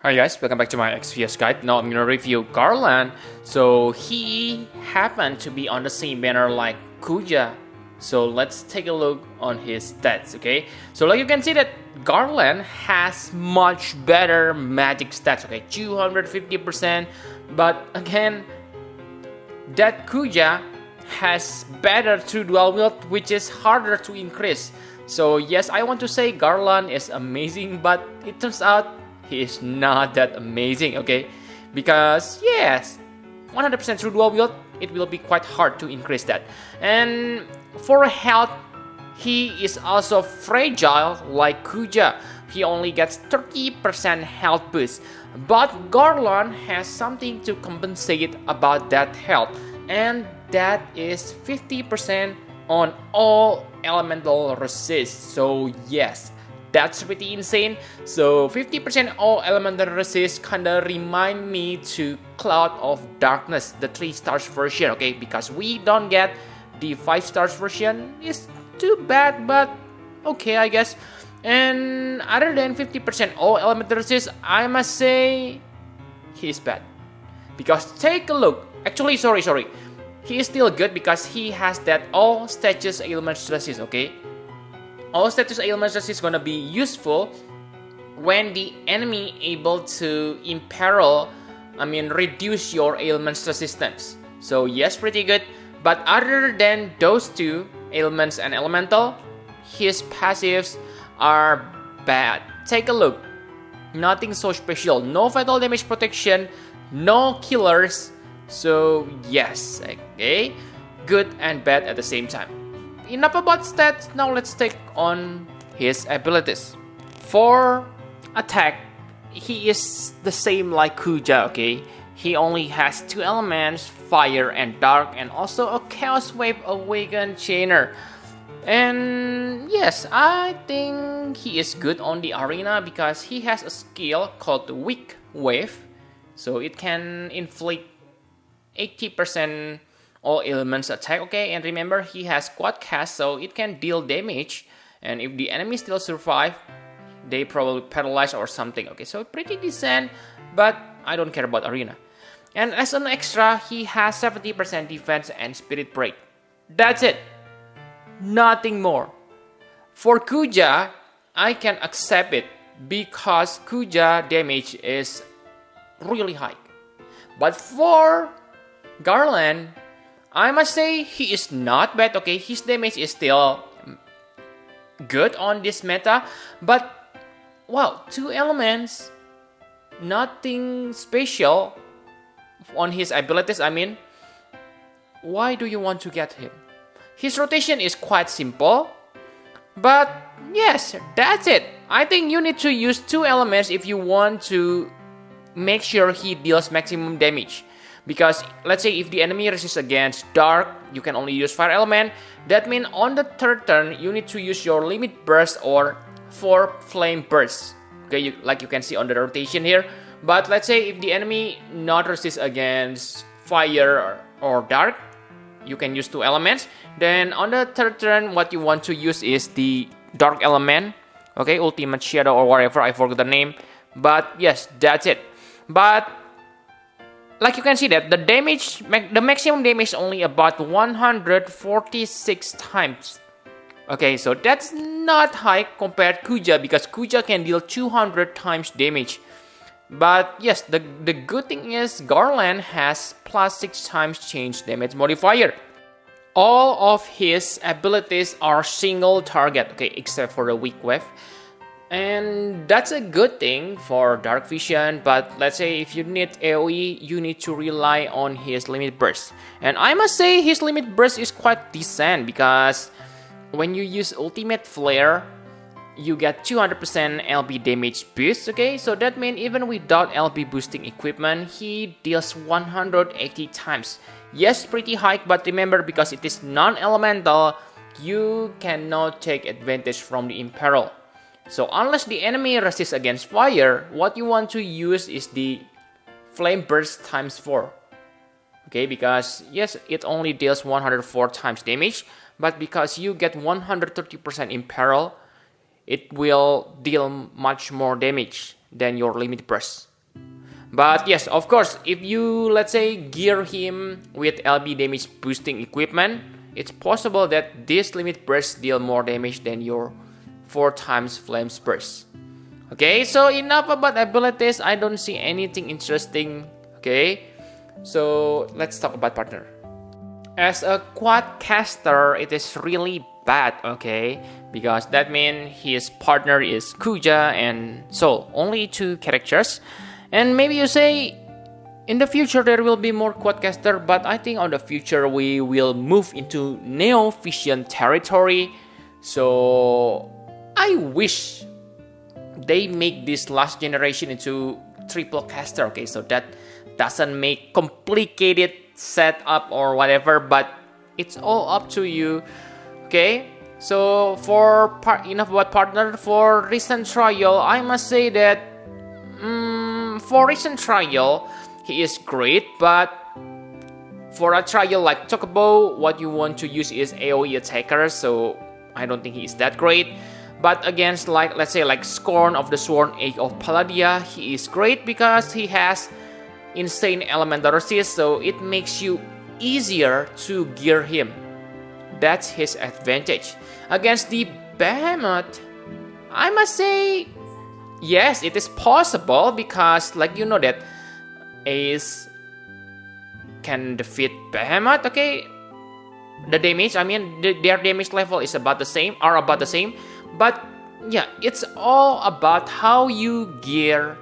Hi guys, welcome back to my XPS guide. Now I'm gonna review Garland. So he happened to be on the same banner like Kuja. So let's take a look on his stats, okay? So like you can see that Garland has much better magic stats, okay? 250%. But again, that Kuja has better true dual wield, which is harder to increase. So yes, I want to say Garland is amazing, but it turns out he is not that amazing, okay? Because yes, 100% true dual wield, it will be quite hard to increase that. And for health, he is also fragile like Kuja. He only gets 30% health boost. But Garland has something to compensate about that health, and that is 50% on all elemental resist. So yes, that's pretty insane. So 50% all elemental resist kinda remind me to Cloud of Darkness, the 3 stars version, okay? Because we don't get the 5 stars version. It's too bad, but okay, I guess. And other than 50% all elemental resist, I must say he's bad. Because take a look. Actually, sorry. He is still good because he has that all status ailments resist, okay? All status ailments resist is gonna be useful when the enemy able to reduce your ailments resistance. So yes, pretty good. But other than those two, ailments and elemental, his passives are bad. Take a look. Nothing so special. No fatal damage protection. No killers. So yes, okay. Good and bad at the same time. Enough about stats, now let's take on his abilities. For attack, he is the same like Kuja, okay? He only has 2 elements, fire and dark, and also a Chaos Wave Awakened Chainer. And yes, I think he is good on the arena because he has a skill called Weak Wave. So it can inflict 80% all elements attack, okay? And remember, he has quad cast, so it can deal damage. And if the enemy still survive, they probably paralyze or something, okay? So pretty decent, but I don't care about arena. And as an extra, he has 70% defense and spirit break. That's it. Nothing more. For Kuja, I can accept it because Kuja damage is really high. But for Garland, I must say he is not bad, okay? His damage is still good on this meta, but wow, 2 elements, nothing special on his abilities. Why do you want to get him? His rotation is quite simple, but yes, that's it. I think you need to use 2 elements if you want to make sure he deals maximum damage. Because let's say if the enemy resists against dark, you can only use fire element. That means on the 3rd turn, you need to use your limit burst or 4 flame bursts. Okay, like you can see on the rotation here. But let's say if the enemy not resist against fire or dark, you can use 2 elements. Then on the 3rd turn, what you want to use is the dark element. Okay, ultimate shadow or whatever, I forgot the name. But yes, that's it. But like you can see that the maximum damage is only about 146 times. Okay, so that's not high compared to Kuja because Kuja can deal 200 times damage. But yes, the good thing is Garland has plus 6 times change damage modifier. All of his abilities are single target, okay, except for the weak wave. And that's a good thing for dark vision, but let's say if you need AoE, you need to rely on his limit burst. And I must say his limit burst is quite decent because when you use ultimate flare, you get 200% LB damage boost, okay? So that means even without LB boosting equipment, he deals 180 times. Yes, pretty high, but remember because it is non-elemental, you cannot take advantage from the Imperil. So unless the enemy resists against fire, what you want to use is the Flame Burst times 4. Okay, because yes, it only deals 104 times damage, but because you get 130% Imperil, it will deal much more damage than your limit burst. But yes, of course, if you, let's say, gear him with LB damage boosting equipment, it's possible that this limit burst deal more damage than your 4 times flames burst. Okay, so enough about abilities. I don't see anything interesting. Okay, so let's talk about partner. As a quad caster, it is really bad, okay? Because that means his partner is Kuja and Sol, only 2 characters. And maybe you say, in the future there will be more quadcaster, but I think on the future we will move into Neo Vision territory. So I wish they make this last generation into triple caster, okay? So that doesn't make complicated setup or whatever, but it's all up to you, okay? So for enough about partner. For recent trial, I must say that for recent trial he is great, but for a trial like Chocobo, what you want to use is AoE attacker, so I don't think he is that great. But against, like, let's say like Scorn of the Sworn Age of Palladia, he is great because he has insane elemental resist, so it makes you easier to gear him. That's his advantage. Against the Behemoth, I must say, yes, it is possible because, like, you know that Ace can defeat Behemoth, okay? The damage, I mean, their damage level is about the same, but yeah, it's all about how you gear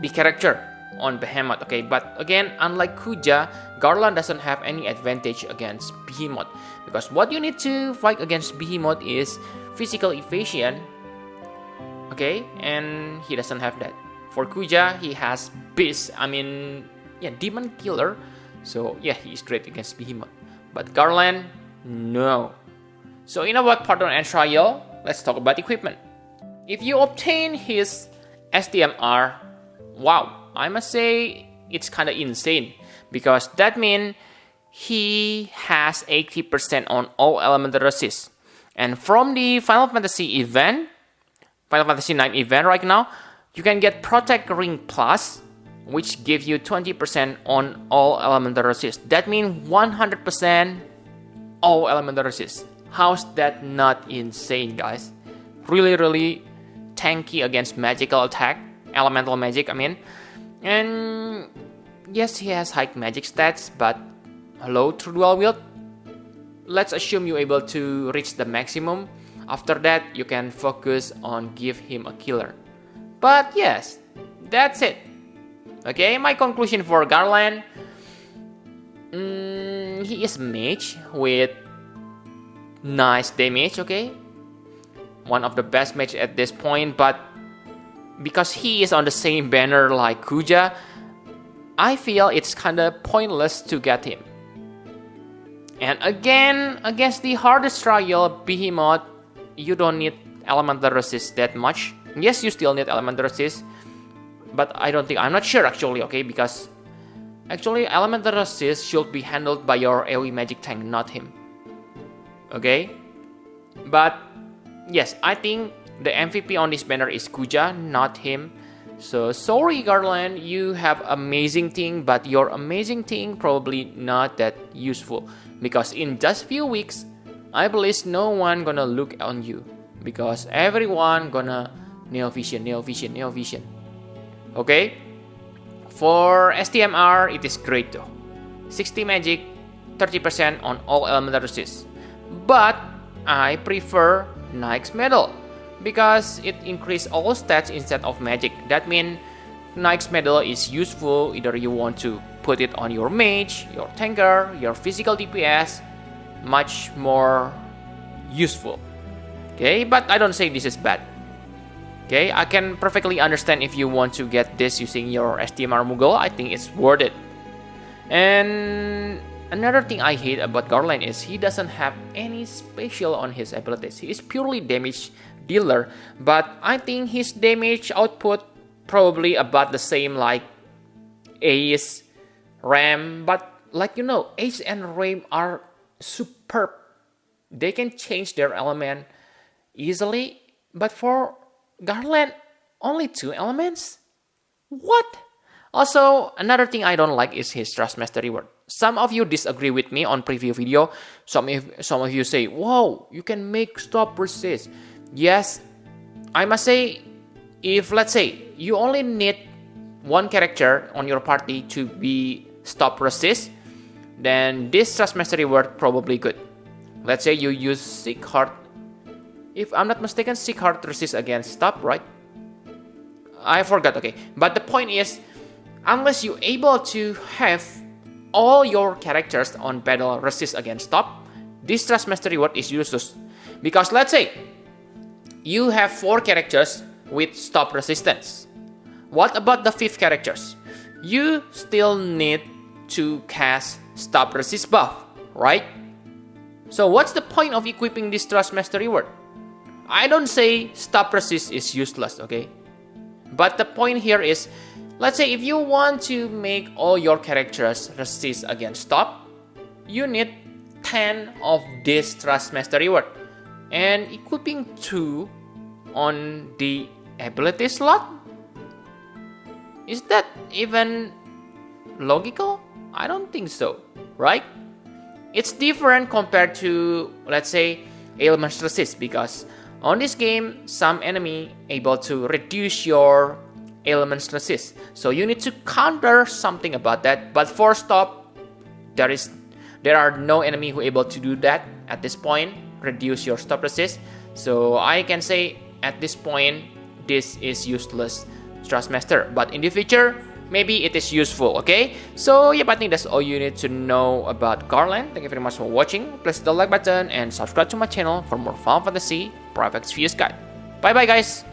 the character on Behemoth, okay? But again, unlike Kuja, Garland doesn't have any advantage against Behemoth, because what you need to fight against Behemoth is physical evasion, okay? And he doesn't have that. For Kuja, he has Beast, Demon Killer, so yeah, he is great against Behemoth. But Garland, no. So in about partner and trial, let's talk about equipment. If you obtain his STMR, wow, I must say it's kind of insane, because that means he has 80% on all elemental resist. And from the Final Fantasy event, Final Fantasy 9 event right now, you can get Protect Ring Plus, which gives you 20% on all elemental resist. That means 100% all elemental resist. How's that not insane, guys? Really, really tanky against magical attack, elemental magic, And yes, he has high magic stats, but hello, through dual wield, let's assume you're able to reach the maximum. After that, you can focus on give him a killer. But yes, that's it. Okay, my conclusion for Garland, he is mage with nice damage, okay? One of the best mage at this point, but because he is on the same banner like Kuja, I feel it's kinda pointless to get him. And again, against the hardest trial, Behemoth, you don't need elemental resist that much. Yes, you still need elemental resist, but I'm not sure actually, okay? Because actually elemental resist should be handled by your AoE magic tank, not him. Okay? But yes, I think the MVP on this banner is Kuja, not him. So sorry Garland, you have amazing thing, but your amazing thing probably not that useful, because in just few weeks, I believe no one gonna look on you, because everyone gonna Neo Vision. Okay? For STMR, it is great though. 60 magic, 30% on all elemental resist. But I prefer Nike's Medal, because it increases all stats instead of magic. That means Nike's Medal is useful either you want to put it on your mage, your tanker, your physical DPS, much more useful. Okay, but I don't say this is bad. Okay, I can perfectly understand if you want to get this using your STMR Moogle. I think it's worth it. And another thing I hate about Garland is he doesn't have any special on his abilities. He is purely damage dealer, but I think his damage output probably about the same like Ace, Ram, but like Ace and Ram are superb. They can change their element easily, but for Garland, only 2 elements? What? Also, another thing I don't like is his Thrustmaster reward. Some of you disagree with me on preview video. Some of you say, "Wow, you can make stop resist." Yes, I must say, if let's say you only need one character on your party to be stop resist, then this Thrustmaster reward probably good. Let's say you use Sick Heart. If I'm not mistaken, Sick Heart resist against stop, right? I forgot, okay. But the point is, unless you're able to have all your characters on battle resist against stop, this Thrustmaster reward is useless. Because let's say you have 4 characters with stop resistance. What about the 5th characters? You still need to cast stop resist buff, right? So what's the point of equipping this Thrustmaster reward? I don't say stop resist is useless, okay? But the point here is, let's say if you want to make all your characters resist against stop, you need 10 of this Thrustmaster reward. And equipping 2 on the ability slot? Is that even logical? I don't think so, right? It's different compared to, let's say, ailments resist, because on this game, some enemy able to reduce your ailments resist. So you need to counter something about that. But for stop, there are no enemy who able to do that at this point, reduce your stop resist. So I can say at this point, this is useless Thrustmaster. But in the future, maybe it is useful, okay? So yep, I think that's all you need to know about Garland. Thank you very much for watching. Please hit the like button and subscribe to my channel for more Final Fantasy Private Views guide. Bye bye guys!